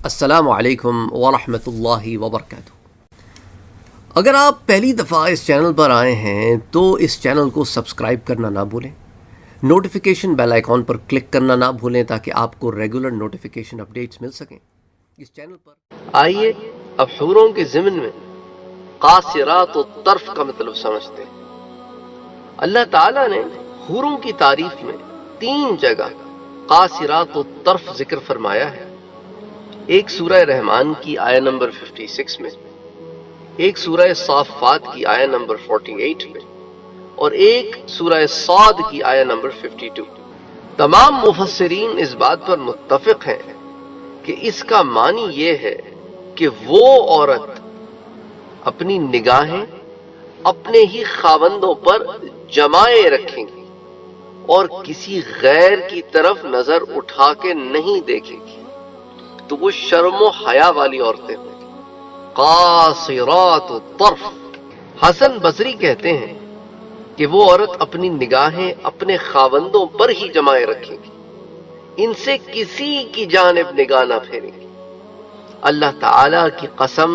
السلام علیکم ورحمۃ اللہ وبرکاتہ۔ اگر آپ پہلی دفعہ اس چینل پر آئے ہیں تو اس چینل کو سبسکرائب کرنا نہ بھولیں، نوٹیفیکیشن بیل آئیکن پر کلک کرنا نہ بھولیں تاکہ آپ کو ریگولر نوٹیفیکیشن اپڈیٹس مل سکیں اس چینل پر۔ آئیے اب حوروں کے ضمن میں قاصرات الطرف کا مطلب سمجھتے ہیں۔ اللہ تعالیٰ نے حوروں کی تعریف میں 3 جگہ قاصرات الطرف ذکر فرمایا ہے۔ ایک سورہ رحمان کی آیہ نمبر 56 میں، ایک سورہ صافات کی آیہ نمبر 48 میں، اور ایک سورہ صاد کی آیہ نمبر 52۔ تمام مفسرین اس بات پر متفق ہیں کہ اس کا معنی یہ ہے کہ وہ عورت اپنی نگاہیں اپنے ہی خاوندوں پر جمائے رکھیں گی اور کسی غیر کی طرف نظر اٹھا کے نہیں دیکھے گی، تو وہ شرم و حیا والی عورتیں ہوں گی۔ قاصرات الطرف۔ حسن بصری کہتے ہیں کہ وہ عورت اپنی نگاہیں اپنے خاوندوں پر ہی جمائے رکھے گی، ان سے کسی کی جانب نگاہ نہ پھیرے گی۔ اللہ تعالی کی قسم،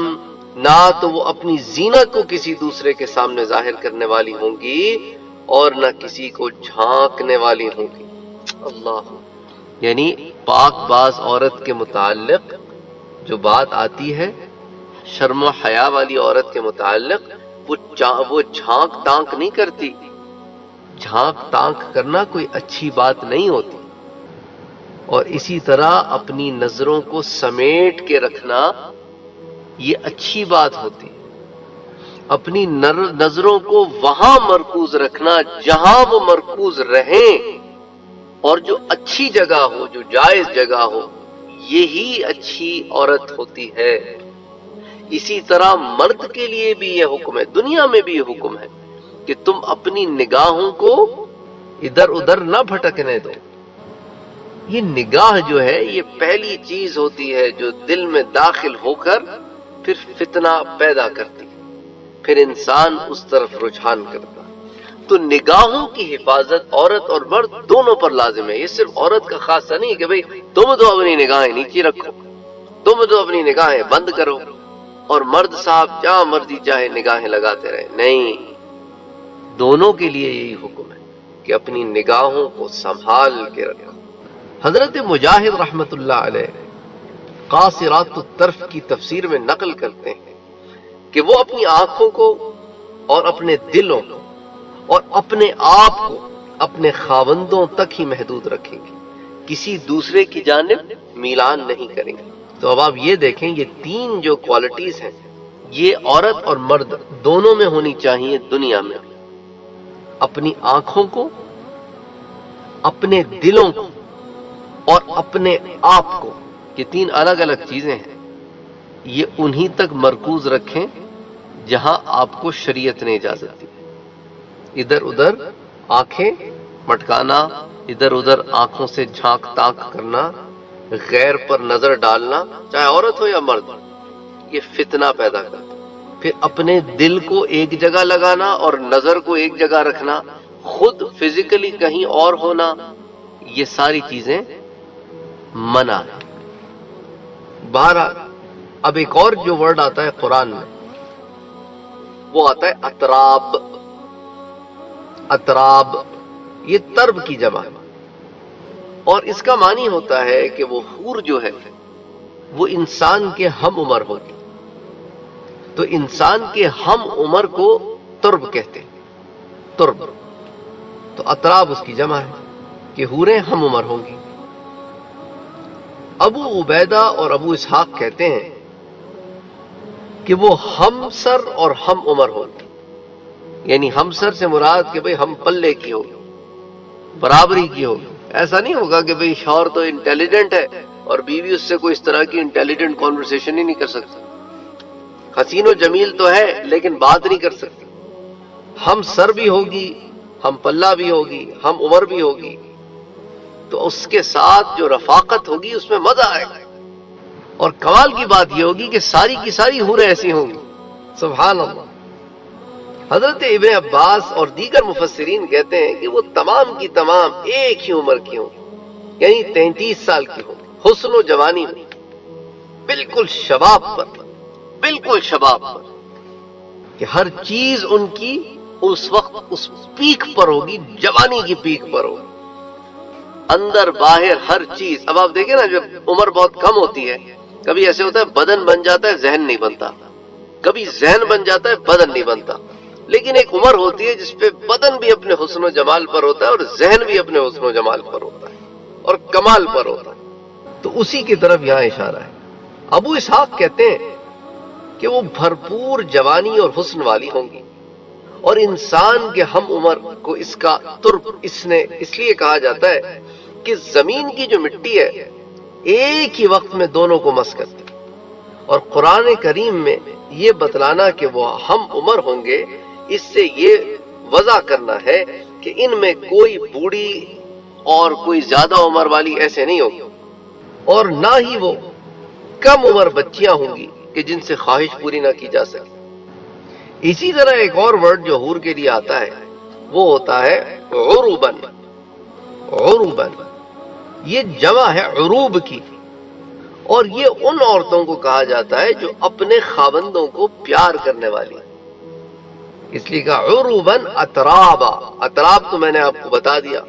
نہ تو وہ اپنی زینت کو کسی دوسرے کے سامنے ظاہر کرنے والی ہوں گی اور نہ کسی کو جھانکنے والی ہوں گی۔ اللہ، یعنی پاک باز عورت کے متعلق جو بات آتی ہے، شرم و حیا والی عورت کے متعلق، وہ جھانک تانک نہیں کرتی۔ جھانک تانک کرنا کوئی اچھی بات نہیں ہوتی، اور اسی طرح اپنی نظروں کو سمیٹ کے رکھنا یہ اچھی بات ہوتی ہے۔ اپنی نظروں کو وہاں مرکوز رکھنا جہاں وہ مرکوز رہیں، اور جو اچھی جگہ ہو، جو جائز جگہ ہو، یہی اچھی عورت ہوتی ہے۔ اسی طرح مرد کے لیے بھی یہ حکم ہے، دنیا میں بھی یہ حکم ہے کہ تم اپنی نگاہوں کو ادھر ادھر نہ بھٹکنے دو۔ یہ نگاہ جو ہے، یہ پہلی چیز ہوتی ہے جو دل میں داخل ہو کر پھر فتنہ پیدا کرتی ہے، پھر انسان اس طرف رجحان کرتا۔ تو نگاہوں کی حفاظت عورت اور مرد دونوں پر لازم ہے۔ یہ صرف عورت کا خاصہ نہیں کہ بھئی تم تو اپنی نگاہیں نیچے رکھو، تم تو اپنی نگاہیں بند کرو، اور مرد صاحب جہاں مرضی چاہے نگاہیں لگاتے رہے۔ نہیں، دونوں کے لیے یہی حکم ہے کہ اپنی نگاہوں کو سنبھال کے رکھو۔ حضرت مجاہد رحمت اللہ علیہ قاصرات الطرف کی تفسیر میں نقل کرتے ہیں کہ وہ اپنی آنکھوں کو اور اپنے دلوں کو اور اپنے آپ کو اپنے خاوندوں تک ہی محدود رکھیں گے، کسی دوسرے کی جانب میلان نہیں کریں گے۔ تو اب آپ یہ دیکھیں، یہ 3 جو کوالٹیز ہیں، یہ عورت اور مرد دونوں میں ہونی چاہیے دنیا میں بھی۔ اپنی آنکھوں کو، اپنے دلوں کو اور اپنے آپ کو، یہ 3 الگ الگ چیزیں ہیں، یہ انہی تک مرکوز رکھیں جہاں آپ کو شریعت نے اجازت دی۔ ادھر ادھر آنکھیں مٹکانا، ادھر ادھر آنکھوں سے جھانک تانک کرنا، غیر پر نظر ڈالنا، چاہے عورت ہو یا مرد، یہ فتنہ پیدا کرتا۔ پھر اپنے دل کو ایک جگہ لگانا اور نظر کو ایک جگہ رکھنا، خود فزیکلی کہیں اور ہونا، یہ ساری چیزیں منع ہے۔ بہرحال اب ایک اور جو ورڈ آتا ہے قرآن میں، وہ آتا ہے اطراب۔ اطراب یہ طرب کی جمع ہے، اور اس کا معنی ہوتا ہے کہ وہ حور جو ہے وہ انسان کے ہم عمر ہوتی، تو انسان کے ہم عمر کو طرب کہتے ہیں۔ طرب تو اطراب اس کی جمع ہے کہ حوریں ہم عمر ہوں گی۔ ابو عبیدہ اور ابو اسحاق کہتے ہیں کہ وہ ہم سر اور ہم عمر ہوں گی، یعنی ہم سر سے مراد کہ بھئی ہم پلے کی ہوگی، برابری کی ہوگی۔ ایسا نہیں ہوگا کہ بھئی شوہر تو انٹیلیجنٹ ہے اور بیوی اس سے کوئی اس طرح کی انٹیلیجنٹ کانورسیشن ہی نہیں کر سکتی، حسین و جمیل تو ہے لیکن بات نہیں کر سکتی۔ ہم سر بھی ہوگی، ہم پلہ بھی ہوگی، ہم عمر بھی ہوگی، تو اس کے ساتھ جو رفاقت ہوگی اس میں مزہ آئے گا۔ اور کمال کی بات یہ ہوگی کہ ساری کی ساری حوریں ایسی ہوں گی۔ سبحان اللہ۔ حضرت ابن عباس اور دیگر مفسرین کہتے ہیں کہ وہ تمام کی تمام ایک ہی عمر کی ہوں، یعنی 33 سال کی ہوں، حسن و جوانی میں۔ بالکل شباب پر، بالکل شباب پر، کہ ہر چیز ان کی اس وقت اس پیک پر ہوگی، جوانی کی پیک پر ہوگی، اندر باہر ہر چیز۔ اب آپ دیکھیں نا، جب عمر بہت کم ہوتی ہے، کبھی ایسے ہوتا ہے بدن بن جاتا ہے ذہن نہیں بنتا، کبھی ذہن بن جاتا ہے بدن نہیں بنتا، لیکن ایک عمر ہوتی ہے جس پہ بدن بھی اپنے حسن و جمال پر ہوتا ہے اور ذہن بھی اپنے حسن و جمال پر ہوتا ہے اور کمال پر ہوتا ہے۔ تو اسی کی طرف یہاں اشارہ ہے۔ ابو اسحاق کہتے ہیں کہ وہ بھرپور جوانی اور حسن والی ہوں گی، اور انسان کے ہم عمر کو اس کا ترب اس لیے کہا جاتا ہے کہ زمین کی جو مٹی ہے ایک ہی وقت میں دونوں کو مس کرتی ہے، اور قرآن کریم میں یہ بتلانا کہ وہ ہم عمر ہوں گے، اس سے یہ وضع کرنا ہے کہ ان میں کوئی بوڑھی اور کوئی زیادہ عمر والی ایسے نہیں ہوگی، اور نہ ہی وہ کم عمر بچیاں ہوں گی کہ جن سے خواہش پوری نہ کی جا سکے۔ اسی طرح ایک اور ورڈ جو حور کے لیے آتا ہے وہ ہوتا ہے عروبن۔ عروبن یہ جمع ہے عروب کی، اور یہ ان عورتوں کو کہا جاتا ہے جو اپنے خاوندوں کو پیار کرنے والی، اس لیے کہا عروبن اترابا۔ اتراب تو میں نے آپ کو بتا دیا،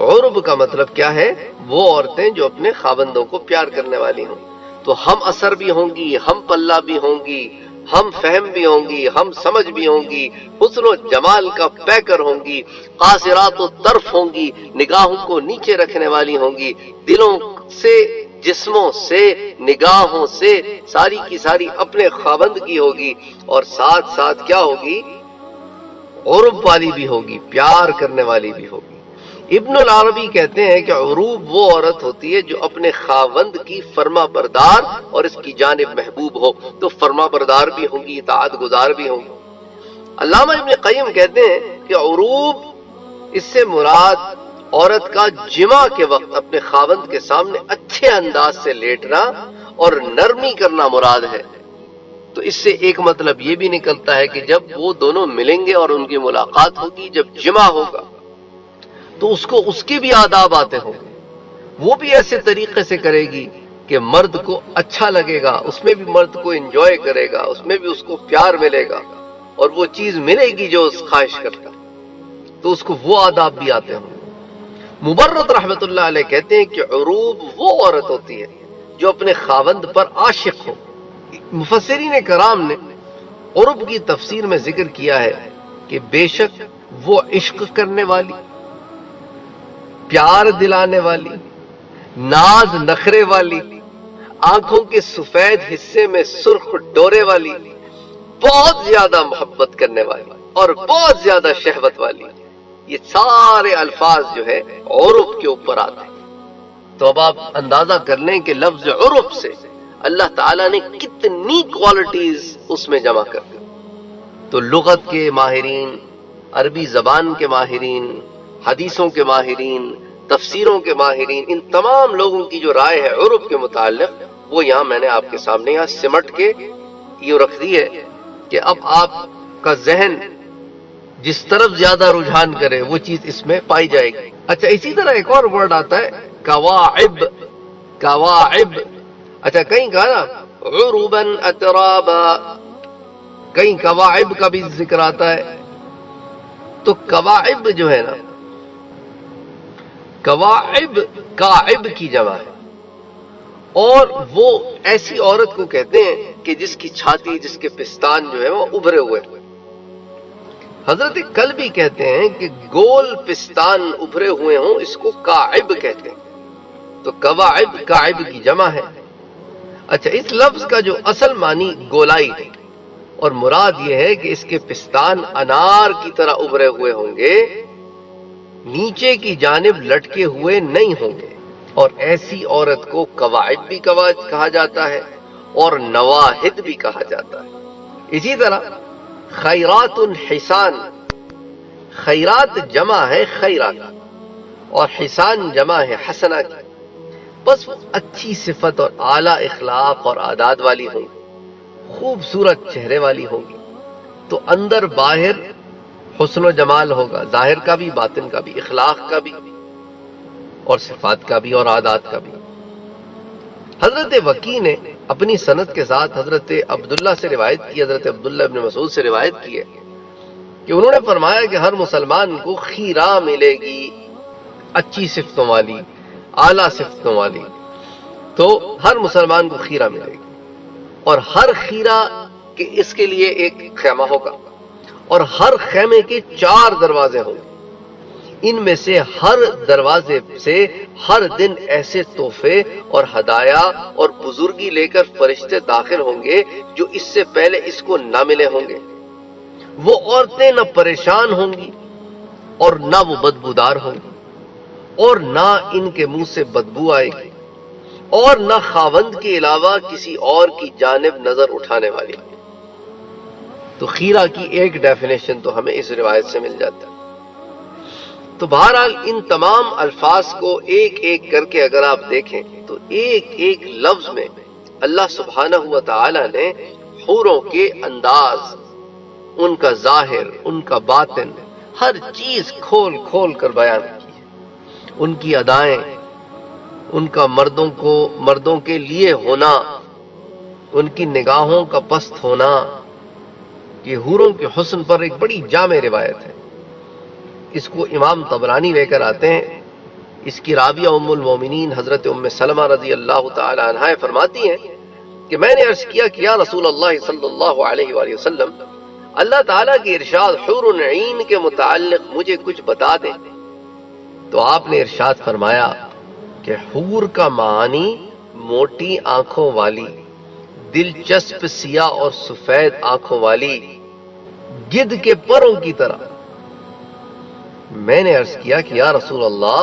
عرب کا مطلب کیا ہے؟ وہ عورتیں جو اپنے خاوندوں کو پیار کرنے والی ہوں۔ تو ہم اثر بھی ہوں گی، ہم پلہ بھی ہوں گی، ہم فہم بھی ہوں گی، ہم سمجھ بھی ہوں گی، حسن و جمال کا پیکر ہوں گی، قاصرات و طرف ہوں گی، نگاہوں کو نیچے رکھنے والی ہوں گی، دلوں سے، جسموں سے، نگاہوں سے ساری کی ساری اپنے خاوند کی ہوگی، اور ساتھ ساتھ کیا ہوگی؟ عرب والی بھی ہوگی، پیار کرنے والی بھی ہوگی۔ ابن العربی کہتے ہیں کہ عروب وہ عورت ہوتی ہے جو اپنے خاوند کی فرما بردار اور اس کی جانب محبوب ہو، تو فرما بردار بھی ہوں گی، اطاعت گزار بھی ہوں گی۔ علامہ ابن قیم کہتے ہیں کہ عروب اس سے مراد عورت کا جمع کے وقت اپنے خاوند کے سامنے اچھے انداز سے لیٹنا اور نرمی کرنا مراد ہے۔ تو اس سے ایک مطلب یہ بھی نکلتا ہے کہ جب وہ دونوں ملیں گے اور ان کی ملاقات ہوگی، جب جمع ہوگا تو اس کو اس کے بھی آداب آتے ہوں گے، وہ بھی ایسے طریقے سے کرے گی کہ مرد کو اچھا لگے گا، اس میں بھی مرد کو انجوائے کرے گا، اس میں بھی اس کو پیار ملے گا، اور وہ چیز ملے گی جو اس خواہش کرتا، تو اس کو وہ آداب بھی آتے ہوں گے۔ مبرد رحمت اللہ علیہ کہتے ہیں کہ عروب وہ عورت ہوتی ہے جو اپنے خاوند پر عاشق ہو۔ مفسرین کرام نے عرب کی تفسیر میں ذکر کیا ہے کہ بے شک وہ عشق کرنے والی، پیار دلانے والی، ناز نخرے والی، آنکھوں کے سفید حصے میں سرخ ڈورے والی، بہت زیادہ محبت کرنے والی اور بہت زیادہ شہوت والی، یہ سارے الفاظ جو ہے عرب کے اوپر آتے ہیں۔ تو اب آپ اندازہ کر لیں کہ لفظ عرب سے اللہ تعالیٰ نے کتنی کوالٹیز اس میں جمع کر دی۔ تو لغت کے ماہرین، عربی زبان کے ماہرین، حدیثوں کے ماہرین، تفسیروں کے ماہرین، ان تمام لوگوں کی جو رائے ہے عرب کے متعلق، وہ یہاں میں نے آپ کے سامنے یہاں سمٹ کے یہ رکھ دی ہے کہ اب آپ کا ذہن جس طرف زیادہ رجحان کرے وہ چیز اس میں پائی جائے گی۔ اچھا، اسی طرح ایک اور ورڈ آتا ہے کواعب۔ کواعب، اچھا کہیں کہا نا عروباً اترابا، کہیں کواعب کا بھی ذکر آتا ہے۔ تو کواعب جو ہے نا، کواعب کاعب کی جمع ہے، اور وہ ایسی عورت کو کہتے ہیں کہ جس کی چھاتی، جس کے پستان جو ہے وہ ابھرے ہوئے۔ حضرت کلبی کہتے ہیں کہ گول پستان ابھرے ہوئے ہوں اس کو کاعب کہتے ہیں۔ تو کواعب کاعب کی جمع ہے۔ اچھا، اس لفظ کا جو اصل معنی گولائی ہے، اور مراد یہ ہے کہ اس کے پستان انار کی طرح ابھرے ہوئے ہوں گے، نیچے کی جانب لٹکے ہوئے نہیں ہوں گے، اور ایسی عورت کو کواعب بھی کہا جاتا ہے اور نواحد بھی کہا جاتا ہے۔ اسی طرح خیرات حسان، خیرات جمع ہے خیرہ کا، اور حسان جمع ہے حسنہ کی، بس وہ اچھی صفت اور اعلیٰ اخلاق اور عادات والی ہوں گی، خوبصورت چہرے والی ہوں گی، تو اندر باہر حسن و جمال ہوگا، ظاہر کا بھی، باطن کا بھی، اخلاق کا بھی، اور صفات کا بھی اور عادات کا بھی۔ حضرت وکی نے اپنی سند کے ساتھ حضرت عبداللہ سے روایت کی، حضرت عبداللہ ابن مسعود سے روایت کی ہے کہ انہوں نے فرمایا کہ ہر مسلمان کو خیرہ ملے گی، اچھی صفتوں والی، اعلیٰ صفتوں والی، تو ہر مسلمان کو خیرہ ملے گی، اور ہر خیرہ کہ اس کے لیے ایک خیمہ ہوگا، اور ہر خیمے کے 4 دروازے ہوں گے، ان میں سے ہر دروازے سے ہر دن ایسے تحفے اور ہدایا اور بزرگی لے کر فرشتے داخل ہوں گے جو اس سے پہلے اس کو نہ ملے ہوں گے۔ وہ عورتیں نہ پریشان ہوں گی اور نہ وہ بدبودار ہوں گی، اور نہ ان کے منہ سے بدبو آئے گی، اور نہ خاوند کے علاوہ کسی اور کی جانب نظر اٹھانے والی۔ تو خیرہ کی ایک ڈیفینیشن تو ہمیں اس روایت سے مل جاتا ہے۔ تو بہرحال ان تمام الفاظ کو ایک ایک کر کے اگر آپ دیکھیں تو ایک ایک لفظ میں اللہ سبحانہ و تعالی نے حوروں کے انداز، ان کا ظاہر، ان کا باطن، ہر چیز کھول کھول کر بیان کی ہے۔ ان کی ادائیں، ان کا مردوں کے لیے ہونا، ان کی نگاہوں کا پست ہونا، یہ حوروں کے حسن پر ایک بڑی جامع روایت ہے۔ اس کو امام طبرانی لے کر آتے ہیں۔ اس کی راویہ ام المومنین حضرت ام سلمہ رضی اللہ تعالی عنہا فرماتی ہیں کہ میں نے عرض کیا کہ یا رسول اللہ صلی اللہ علیہ وآلہ وسلم، اللہ تعالیٰ کی ارشاد حور عین کے متعلق مجھے کچھ بتا دیں۔ تو آپ نے ارشاد فرمایا کہ حور کا معنی موٹی آنکھوں والی، دلچسپ سیاہ اور سفید آنکھوں والی، گدھ کے پروں کی طرح۔ میں نے عرض کیا کہ یا رسول اللہ،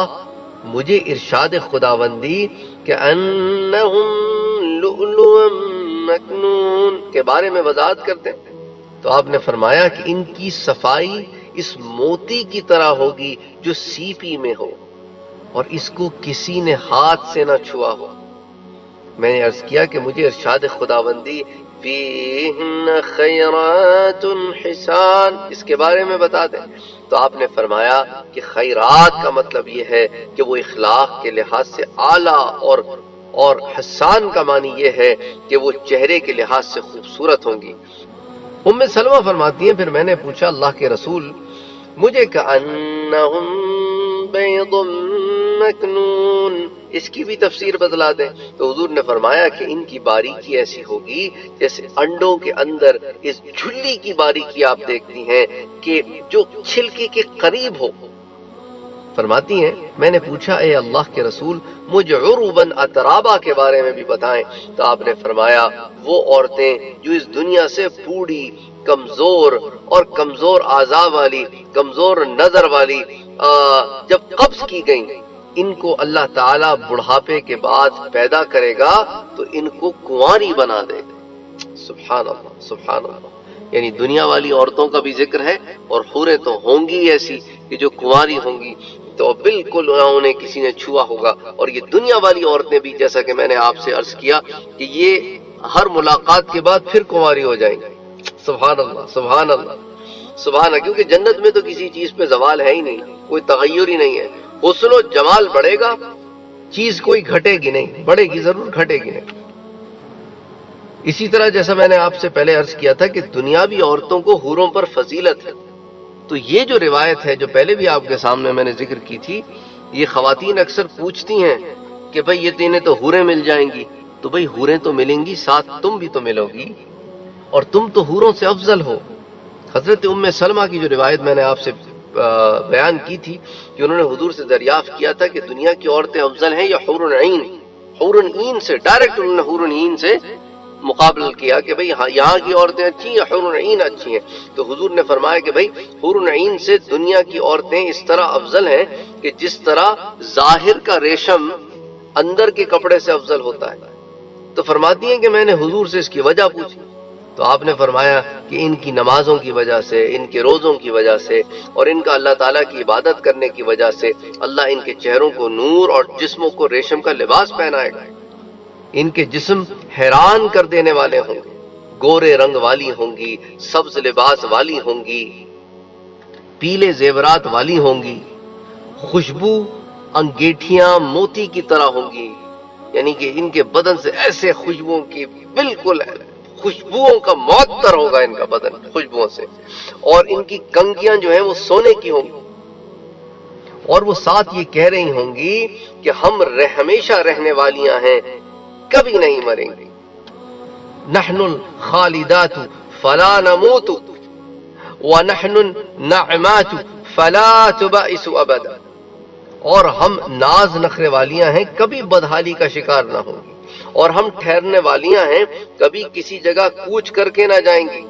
مجھے ارشاد خداوندی کہ انہم لؤلؤ مکنون کے بارے میں وضاحت کرتے ہیں۔ تو آپ نے فرمایا کہ ان کی صفائی اس موتی کی طرح ہوگی جو سیپی میں ہو اور اس کو کسی نے ہاتھ سے نہ چھوا ہو۔ میں نے عرض کیا کہ مجھے ارشاد خداوندی فیہن خیرات حسان اس کے بارے میں بتا دیں۔ تو آپ نے فرمایا کہ خیرات کا مطلب یہ ہے کہ وہ اخلاق کے لحاظ سے اعلیٰ، اور حسان کا معنی یہ ہے کہ وہ چہرے کے لحاظ سے خوبصورت ہوں گی۔ ام سلمہ فرماتی ہیں پھر میں نے پوچھا اللہ کے رسول، مجھے کأنہم بیض مکنون اس کی بھی تفسیر بتلا دیں۔ تو حضور نے فرمایا کہ ان کی باریکی ایسی ہوگی جیسے انڈوں کے اندر اس جھلی کی باریکی آپ دیکھتی ہیں کہ جو چھلکے کے قریب ہو۔ فرماتی ہیں میں نے پوچھا اے اللہ کے رسول، مجھے عرباً اترابا کے بارے میں بھی بتائیں۔ تو آپ نے فرمایا وہ عورتیں جو اس دنیا سے بوڑھی، کمزور اعضاء والی، کمزور نظر والی جب قبض کی گئیں، ان کو اللہ تعالیٰ بڑھاپے کے بعد پیدا کرے گا تو ان کو کنواری بنا دے گا۔ سبحان اللہ، سبحان اللہ۔ یعنی دنیا والی عورتوں کا بھی ذکر ہے، اور حوریں تو ہوں گی ایسی کہ جو کنواری ہوں گی تو بالکل انہیں کسی نے چھوا ہوگا، اور یہ دنیا والی عورتیں بھی جیسا کہ میں نے آپ سے عرض کیا کہ یہ ہر ملاقات کے بعد پھر کنواری ہو جائیں گے۔ سبحان اللہ، سبحان اللہ، سبحان اللہ۔ کیونکہ جنت میں تو کسی چیز پہ زوال ہے ہی نہیں، کوئی تغیر ہی نہیں ہے۔ حسن و جمال بڑھے گا، چیز کوئی گھٹے گی نہیں، بڑھے گی ضرور، گھٹے گی نہیں۔ اسی طرح جیسا میں نے آپ سے پہلے عرض کیا تھا کہ دنیاوی عورتوں کو حوروں پر فضیلت ہے، تو یہ جو روایت ہے جو پہلے بھی آپ کے سامنے میں نے ذکر کی تھی، یہ خواتین اکثر پوچھتی ہیں کہ بھئی یہ تینیں تو حوریں مل جائیں گی، تو بھئی حوریں تو ملیں گی، ساتھ تم بھی تو ملو گی، اور تم تو حوروں سے افضل ہو۔ حضرت ام سلمہ کی جو روایت میں نے آپ سے بیان کی تھی کہ انہوں نے حضور سے دریافت کیا تھا کہ دنیا کی عورتیں افضل ہیں یا حور عین؟ حور عین سے ڈائریکٹ انہوں نے حور عین سے مقابل کیا کہ بھئی یہاں کی عورتیں اچھی ہیں یا حور عین اچھی ہیں؟ تو حضور نے فرمایا کہ بھئی حور عین سے دنیا کی عورتیں اس طرح افضل ہیں کہ جس طرح ظاہر کا ریشم اندر کے کپڑے سے افضل ہوتا ہے۔ تو فرماتی ہیں کہ میں نے حضور سے اس کی وجہ پوچھی، تو آپ نے فرمایا کہ ان کی نمازوں کی وجہ سے، ان کے روزوں کی وجہ سے، اور ان کا اللہ تعالیٰ کی عبادت کرنے کی وجہ سے اللہ ان کے چہروں کو نور اور جسموں کو ریشم کا لباس پہنائے گا۔ ان کے جسم حیران کر دینے والے ہوں گے، گورے رنگ والی ہوں گی، سبز لباس والی ہوں گی، پیلے زیورات والی ہوں گی، خوشبو انگیٹھیاں موتی کی طرح ہوں گی، یعنی کہ ان کے بدن سے ایسے خوشبوؤں کی بالکل خوشبوؤں کا معطر ہوگا ان کا بدن خوشبوؤں سے، اور ان کی کنگیاں جو ہیں وہ سونے کی ہوں گی، اور وہ ساتھ یہ کہہ رہی ہوں گی کہ ہم ہمیشہ رہنے والیاں ہیں، کبھی نہیں مریں گی. نحن الخالدات فلا نموت ونحن النعمات فلا تبئس ابدا، اور ہم ناز نخرے والیاں ہیں، کبھی بدحالی کا شکار نہ ہوں گی، اور ہم ٹھہرنے والیاں ہیں، کبھی کسی جگہ کوچ کر کے نہ جائیں گی،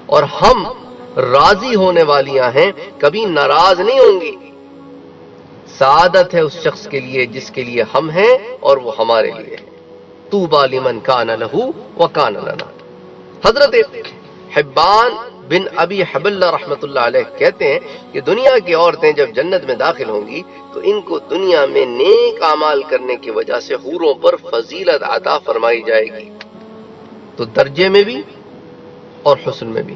اور ہم راضی ہونے والیاں ہیں، کبھی ناراض نہیں ہوں گی. سعادت ہے اس شخص کے لیے جس کے لیے ہم ہیں اور وہ ہمارے لیے ہے. طوبی لمن کان لہ وکان لنا. حضرت حبان بن ابی حبلہ رحمۃ اللہ علیہ کہتے ہیں کہ دنیا کی عورتیں جب جنت میں داخل ہوں گی تو ان کو دنیا میں نیک اعمال کرنے کی وجہ سے حوروں پر فضیلت عطا فرمائی جائے گی، تو درجے میں بھی اور حسن میں بھی.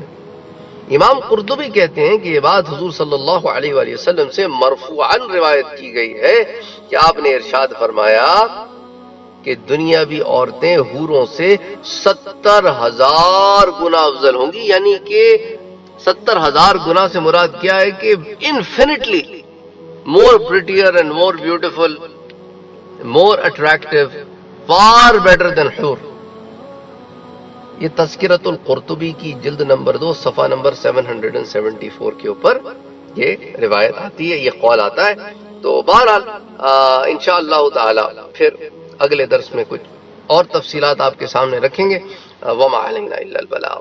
امام قرطبی کہتے ہیں کہ یہ بات حضور صلی اللہ علیہ وآلہ وسلم سے مرفوعاً روایت کی گئی ہے کہ آپ نے ارشاد فرمایا کہ دنیاوی عورتیں حوروں سے 70,000 گنا افضل ہوں گی. یعنی کہ 70,000 گنا سے مراد کیا ہے کہ infinitely more prettier and more beautiful, more attractive, far better than حور. یہ تذکرۃ القرطبی کی جلد نمبر 2 صفحہ نمبر 774 کے اوپر یہ روایت آتی ہے، یہ قول آتا ہے. تو بہرحال انشاءاللہ تعالی پھر اگلے درس میں کچھ اور تفصیلات آپ کے سامنے رکھیں گے. وما علینا الا البلاغ.